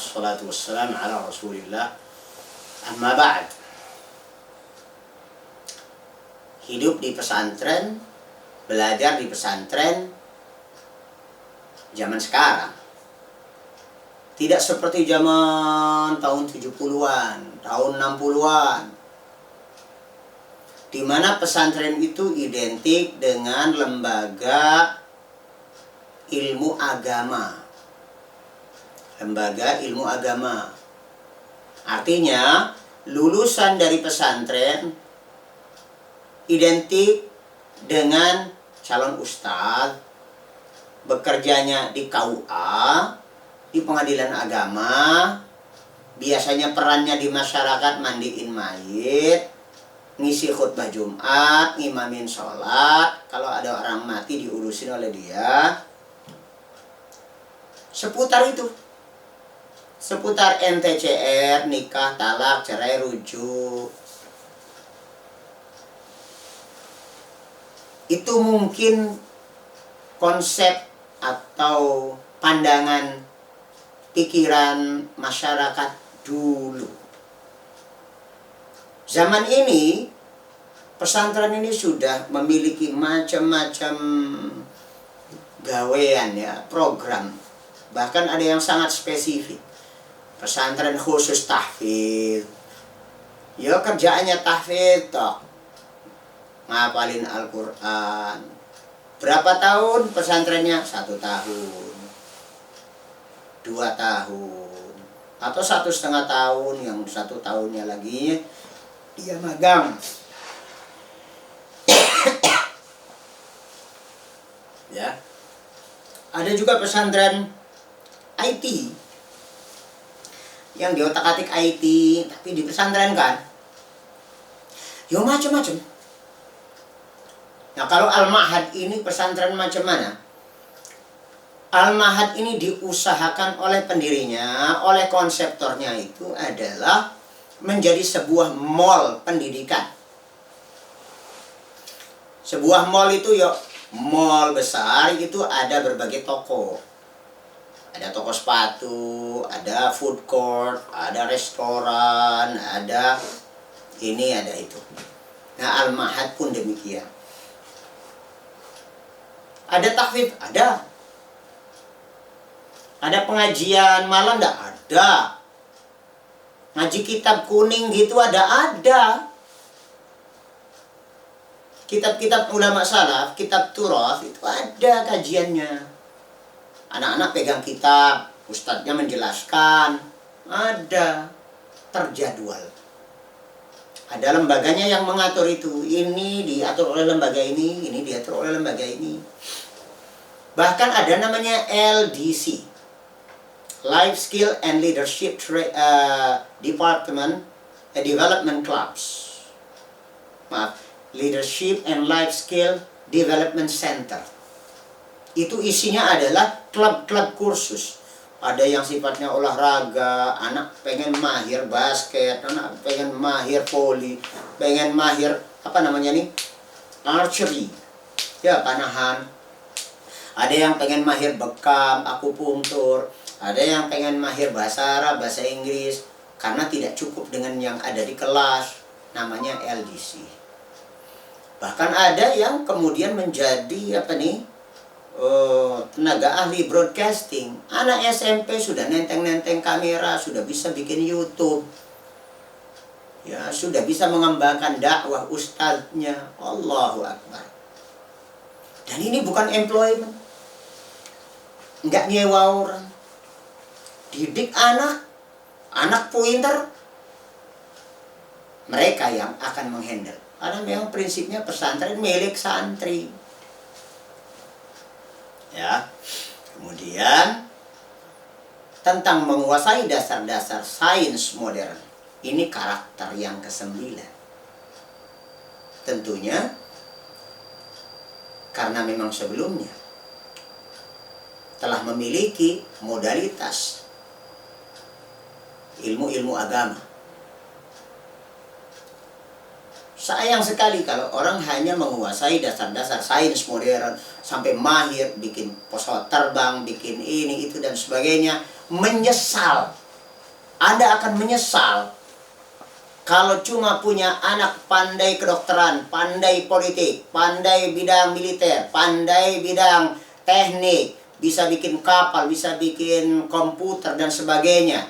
wassalatu wassalamu ala rasulillah. Amma ba'd. Hidup di pesantren, belajar di pesantren zaman sekarang tidak seperti zaman tahun 70-an, tahun 60-an, di mana pesantren itu identik dengan lembaga ilmu agama. Lembaga ilmu agama. Artinya, lulusan dari pesantren identik dengan calon ustadz, bekerjanya di KUA, di pengadilan agama, biasanya perannya di masyarakat mandiin mayit, ngisi khutbah Jumat, ngimamin sholat, kalau ada orang mati diurusin oleh dia. Seputar itu. Seputar NTCR, nikah, talak, cerai, rujuk. Itu mungkin konsep atau pandangan pikiran masyarakat dulu. Zaman ini pesantren ini sudah memiliki macam-macam gawean ya, program. Bahkan ada yang sangat spesifik. Pesantren khusus tahfidz. Ya kerjaannya tahfidz toh. Ngapalin Al-Quran. Berapa tahun pesantrennya? 1 tahun, 2 tahun, atau 1,5 tahun. Yang 1 tahunnya lagi dia magang. Ya. Ada juga pesantren IT yang di otak-atik IT, tapi di pesantren kan ya macam-macam. Nah, kalau Al-Ma'had ini pesantren macam mana? Al-Ma'had ini diusahakan oleh pendirinya, oleh konseptornya itu adalah menjadi sebuah mall pendidikan. Sebuah mall itu ya mall besar, itu ada berbagai toko. Ada toko sepatu, ada food court, ada restoran, ada ini, ada itu. Nah, Al-Ma'had pun demikian. Ada tahfidz? Ada. Ada pengajian malam? Enggak ada. Ngaji kitab kuning gitu ada. Kitab-kitab ulama salaf, kitab turas itu ada kajiannya. Anak-anak pegang kitab, ustadznya menjelaskan, ada terjadwal. Ada lembaganya yang mengatur itu. Ini diatur oleh lembaga ini diatur oleh lembaga ini. Bahkan ada namanya LDC, Life Skill and Leadership Department, Development Clubs. Leadership and Life Skill Development Center. Itu isinya adalah klub-klub kursus. Ada yang sifatnya olahraga, anak pengen mahir basket, anak pengen mahir voli, pengen mahir archery, ya panahan. Ada yang pengen mahir bekam, akupunktur, ada yang pengen mahir bahasa Arab, bahasa Inggris, karena tidak cukup dengan yang ada di kelas, namanya LDC. Bahkan ada yang kemudian menjadi tenaga ahli broadcasting. Anak SMP sudah nenteng-nenteng kamera, sudah bisa bikin YouTube, ya sudah bisa mengembangkan dakwah ustadznya. Allahu Akbar. Dan ini bukan employment, nggak nyewa orang. Didik anak pinter, mereka yang akan menghandle. Karena memang prinsipnya pesantren milik santri. Ya. Kemudian tentang menguasai dasar-dasar sains modern. Ini karakter yang ke-9. Tentunya karena memang sebelumnya telah memiliki modalitas ilmu-ilmu agama. Sayang sekali kalau orang hanya menguasai dasar-dasar sains modern sampai mahir bikin pesawat terbang, bikin ini itu dan sebagainya, menyesal Anda akan menyesal kalau cuma punya anak pandai kedokteran, pandai politik, pandai bidang militer, pandai bidang teknik, bisa bikin kapal, bisa bikin komputer dan sebagainya.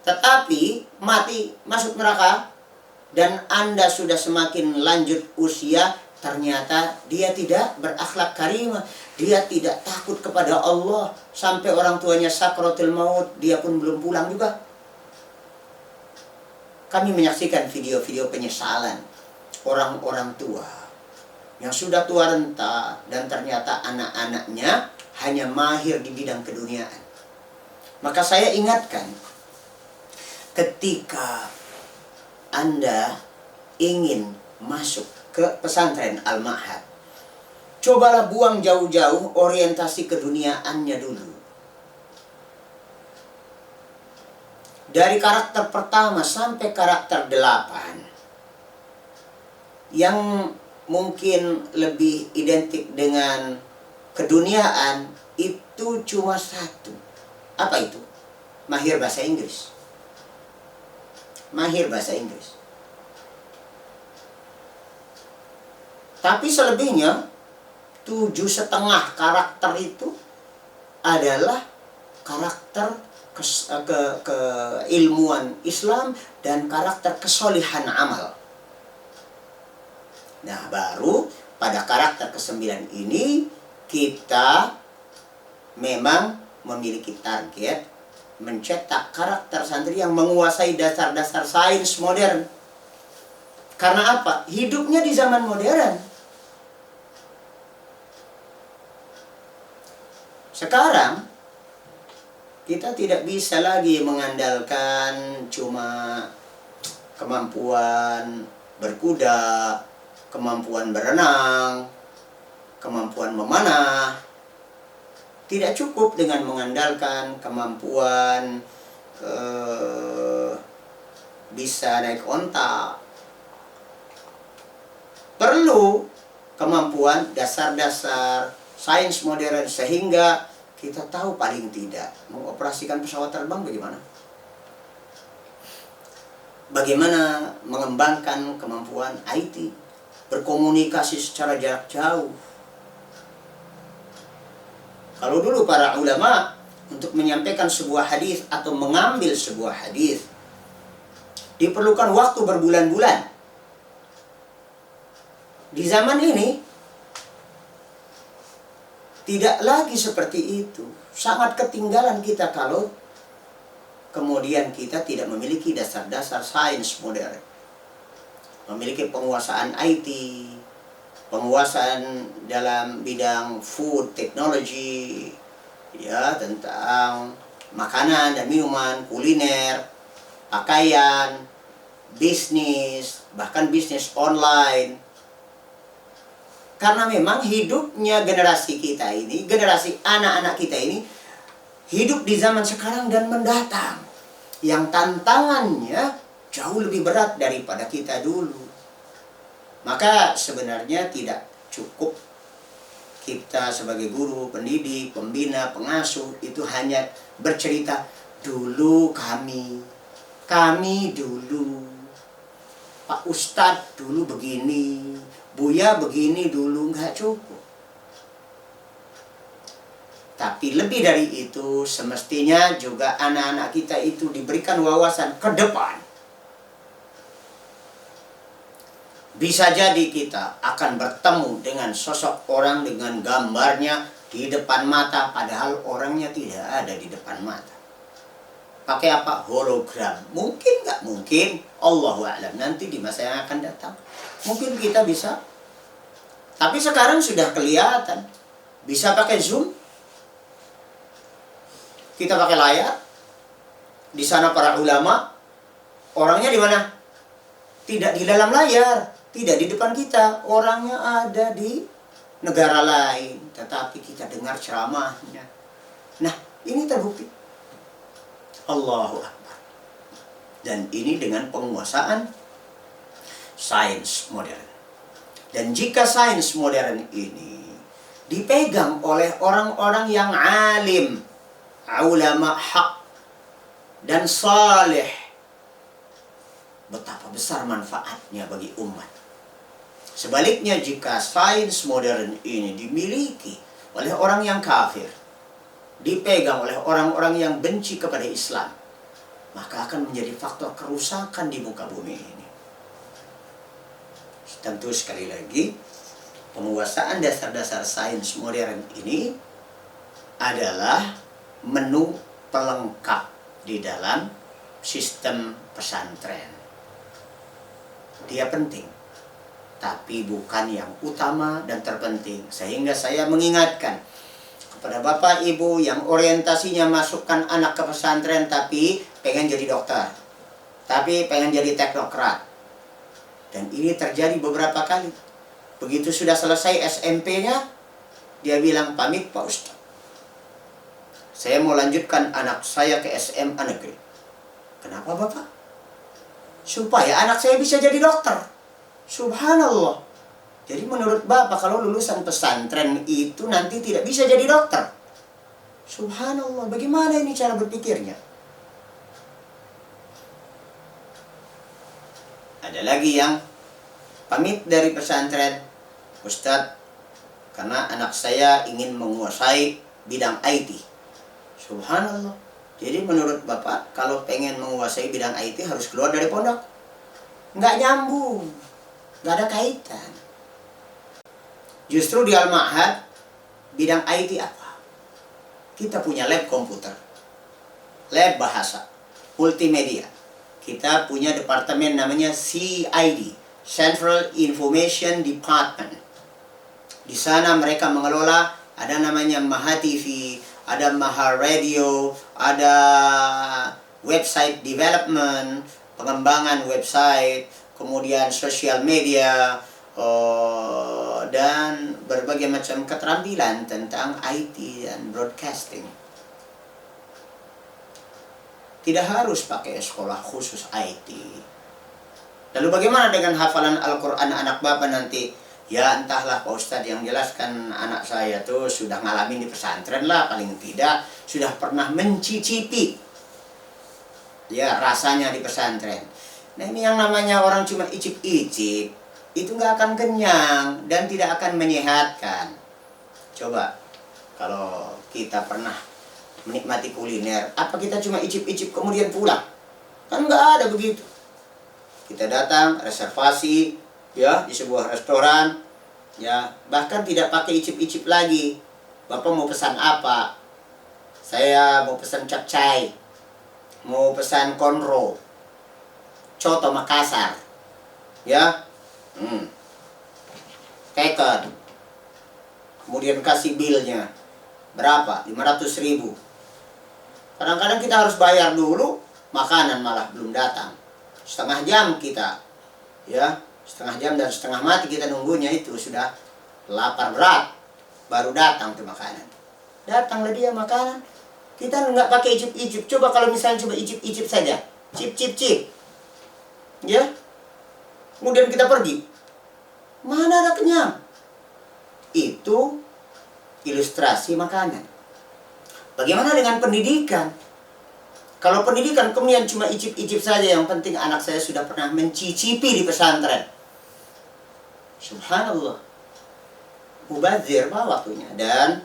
Tetapi mati, masuk neraka, dan Anda sudah semakin lanjut usia, ternyata dia tidak berakhlak karimah, dia tidak takut kepada Allah, sampai orang tuanya sakratul maut, dia pun belum pulang juga. Kami menyaksikan video-video penyesalan orang-orang tua yang sudah tua renta dan ternyata anak-anaknya hanya mahir di bidang keduniaan. Maka saya ingatkan, ketika Anda ingin masuk ke pesantren Al-Ma'had, cobalah buang jauh-jauh orientasi keduniaannya dulu. Dari karakter pertama sampai karakter 8 yang mungkin lebih identik dengan keduniaan, itu cuma satu. Apa itu? Mahir bahasa Inggris. Mahir bahasa Inggris. Tapi selebihnya 7,5 karakter itu adalah karakter keilmuan Islam dan karakter kesolihan amal. Nah, baru pada karakter ke-9 ini kita memang memiliki target mencetak karakter santri yang menguasai dasar-dasar sains modern. Karena apa? Hidupnya di zaman modern. Sekarang kita tidak bisa lagi mengandalkan cuma kemampuan berkuda, kemampuan berenang, kemampuan memanah. Tidak cukup dengan mengandalkan kemampuan bisa naik onta. Perlu kemampuan dasar-dasar sains modern sehingga kita tahu paling tidak mengoperasikan pesawat terbang bagaimana. Bagaimana mengembangkan kemampuan IT, berkomunikasi secara jarak jauh. Kalau dulu para ulama untuk menyampaikan sebuah hadis atau mengambil sebuah hadis diperlukan waktu berbulan-bulan. Di zaman ini tidak lagi seperti itu. Sangat ketinggalan kita kalau kemudian kita tidak memiliki dasar-dasar sains modern. Memiliki penguasaan IT, penguasaan dalam bidang food technology, ya, tentang makanan dan minuman, kuliner, pakaian, bisnis, bahkan bisnis online. Karena memang hidupnya generasi kita ini, generasi anak-anak kita ini, hidup di zaman sekarang dan mendatang, yang tantangannya jauh lebih berat daripada kita dulu. Maka sebenarnya tidak cukup kita sebagai guru, pendidik, pembina, pengasuh itu hanya bercerita, dulu kami dulu, Pak Ustadz dulu begini, Buya begini dulu, nggak cukup. Tapi lebih dari itu, semestinya juga anak-anak kita itu diberikan wawasan ke depan. Bisa jadi kita akan bertemu dengan sosok orang dengan gambarnya di depan mata, padahal orangnya tidak ada di depan mata. Pakai apa? Hologram. Mungkin nggak mungkin, Allahu a'lam, nanti di masa yang akan datang mungkin kita bisa. Tapi sekarang sudah kelihatan. Bisa pakai Zoom. Kita pakai layar. Di sana para ulama. Orangnya di mana? Tidak di dalam layar. Tidak di depan kita. Orangnya ada di negara lain. Tetapi kita dengar ceramahnya. Nah, ini terbukti. Allahu Akbar. Dan ini dengan penguasaan sains modern. Dan jika sains modern ini dipegang oleh orang-orang yang alim, ulama hak, dan saleh, betapa besar manfaatnya bagi umat. Sebaliknya, jika sains modern ini dimiliki oleh orang yang kafir, dipegang oleh orang-orang yang benci kepada Islam, maka akan menjadi faktor kerusakan di muka bumi ini. Tentu sekali lagi, penguasaan dasar-dasar sains modern ini adalah menu pelengkap di dalam sistem pesantren. Dia penting, tapi bukan yang utama dan terpenting. Sehingga saya mengingatkan kepada Bapak Ibu yang orientasinya masukkan anak ke pesantren tapi pengen jadi dokter, tapi pengen jadi teknokrat. Dan ini terjadi beberapa kali. Begitu sudah selesai SMP-nya, dia bilang, pamit Pak Ustaz, saya mau lanjutkan anak saya ke SMA negeri. Kenapa Bapak? Supaya anak saya bisa jadi dokter. Subhanallah. Jadi menurut Bapak, kalau lulusan pesantren itu nanti tidak bisa jadi dokter. Subhanallah, bagaimana ini cara berpikirnya? Ada lagi yang pamit dari pesantren, Ustadz, karena anak saya ingin menguasai bidang IT. Subhanallah. Jadi menurut Bapak, kalau pengen menguasai bidang IT harus keluar dari pondok? Nggak nyambung, nggak ada kaitan. Justru di Al-Ma'had, bidang IT apa? Kita punya lab komputer, lab bahasa, multimedia. Kita punya departemen namanya CID, Central Information Department. Di sana mereka mengelola, ada namanya Maha TV, ada Maha Radio, ada website development, pengembangan website, kemudian sosial media, dan berbagai macam keterampilan tentang IT dan broadcasting. Tidak harus pakai sekolah khusus IT. Lalu bagaimana dengan hafalan Al-Quran anak Bapak nanti? Ya entahlah Pak Ustadz, yang jelaskan anak saya tuh sudah ngalamin di pesantren lah, paling tidak sudah pernah mencicipi ya rasanya di pesantren. Nah ini yang namanya orang cuma icip-icip, itu nggak akan kenyang dan tidak akan menyehatkan. Coba kalau kita pernah menikmati kuliner, apa kita cuma icip-icip kemudian pulang? Kan nggak ada begitu. Kita datang reservasi ya di sebuah restoran, ya bahkan tidak pakai icip-icip lagi. Bapak mau pesan apa? Saya mau pesan capcay, mau pesan konro, coto Makassar, ya, teken. Kemudian kasih bilnya berapa? 500.000. Kadang-kadang kita harus bayar dulu, makanan malah belum datang. Setengah jam kita, ya, setengah jam dan setengah mati kita nunggunya, itu sudah lapar berat, baru datang tuh makanan. Datanglah dia makanan, kita nggak pakai icip-icip. Coba kalau misalnya coba icip-icip saja, cip-cip-cip, ya, kemudian kita pergi, mana ada kenyang. Itu ilustrasi makanan. Bagaimana dengan pendidikan? Kalau pendidikan kemudian cuma icip-icip saja, yang penting anak saya sudah pernah mencicipi di pesantren. Subhanallah. Mubazir Pak waktunya. Dan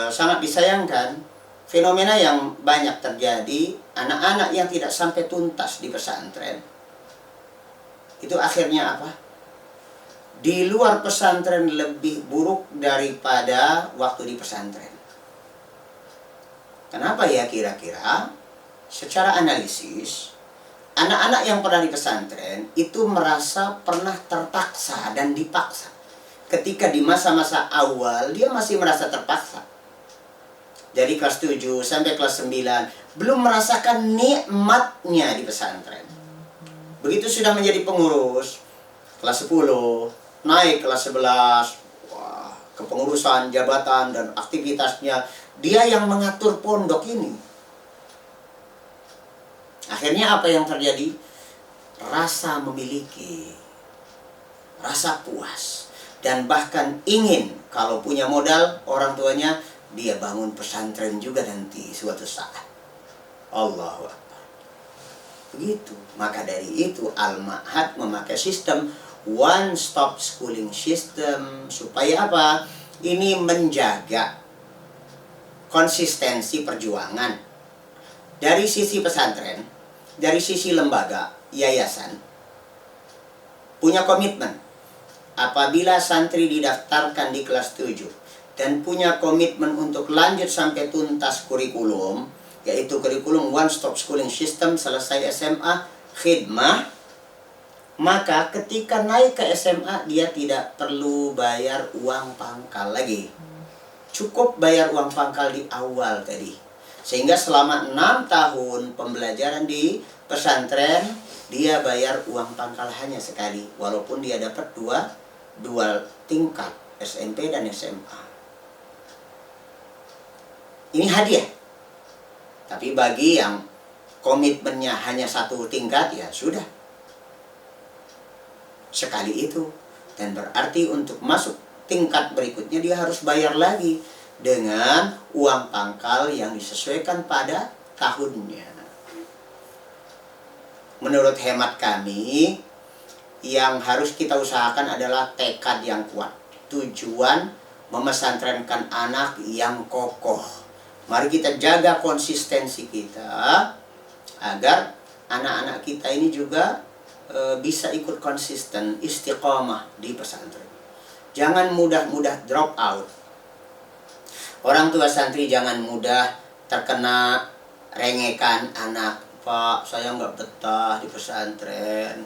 sangat disayangkan fenomena yang banyak terjadi, anak-anak yang tidak sampai tuntas di pesantren. Itu akhirnya apa? Di luar pesantren lebih buruk daripada waktu di pesantren. Kenapa ya kira-kira? Secara analisis, anak-anak yang pernah di pesantren itu merasa pernah terpaksa dan dipaksa. Ketika di masa-masa awal dia masih merasa terpaksa. Dari kelas 7 sampai kelas 9 belum merasakan nikmatnya di pesantren. Begitu sudah menjadi pengurus, kelas 10, naik kelas 11, wah, kepengurusan, jabatan dan aktivitasnya, dia yang mengatur pondok ini. Akhirnya apa yang terjadi? Rasa memiliki, rasa puas, dan bahkan ingin kalau punya modal orang tuanya, dia bangun pesantren juga nanti suatu saat. Allahu Akbar. Begitu. Maka dari itu Al-Ma'had memakai sistem one stop schooling system supaya apa? Ini menjaga konsistensi perjuangan dari sisi pesantren, dari sisi lembaga, yayasan, punya komitmen. Apabila santri didaftarkan di kelas 7 dan punya komitmen untuk lanjut sampai tuntas kurikulum, yaitu kurikulum one stop schooling system, selesai SMA, khidmah, maka ketika naik ke SMA dia tidak perlu bayar uang pangkal lagi. Cukup bayar uang pangkal di awal tadi. Sehingga selama 6 tahun pembelajaran di pesantren, dia bayar uang pangkal hanya sekali. Walaupun dia dapat dua tingkat, SMP dan SMA. Ini hadiah. Tapi bagi yang komitmennya hanya 1 tingkat, ya sudah. Sekali itu. Dan berarti untuk masuk tingkat berikutnya dia harus bayar lagi dengan uang pangkal yang disesuaikan pada tahunnya. Menurut hemat kami, yang harus kita usahakan adalah tekad yang kuat, tujuan memesantrenkan anak yang kokoh. Mari kita jaga konsistensi kita agar anak-anak kita ini juga bisa ikut konsisten, istiqomah di pesantren. Jangan mudah-mudah drop out. Orang tua santri jangan mudah terkena rengekan anak. Pak, saya nggak betah di pesantren.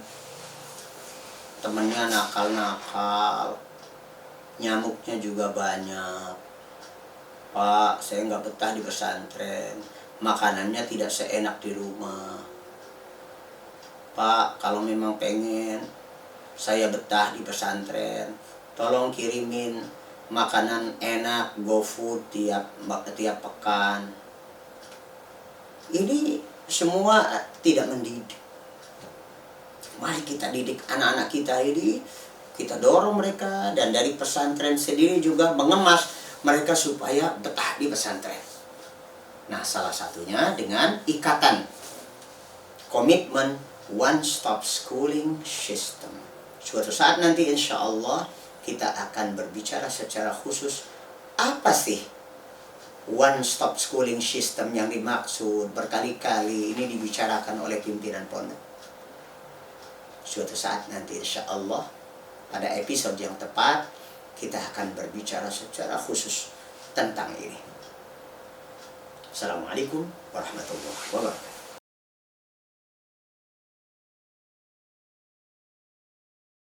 Temennya nakal-nakal. Nyamuknya juga banyak. Pak, saya nggak betah di pesantren. Makanannya tidak seenak di rumah. Pak, kalau memang pengen saya betah di pesantren, tolong kirimin makanan enak, GoFood tiap pekan. Ini semua tidak mendidik. Mari kita didik anak-anak kita ini, kita dorong mereka, dan dari pesantren sendiri juga mengemas mereka supaya betah di pesantren. Nah, salah satunya dengan ikatan komitmen one stop schooling system. Suatu saat nanti insya Allah kita akan berbicara secara khusus apa sih one stop schooling system yang dimaksud. Berkali-kali ini dibicarakan oleh pimpinan pondok. Suatu saat nanti insya Allah pada episode yang tepat kita akan berbicara secara khusus tentang ini. Assalamualaikum warahmatullahi wabarakatuh.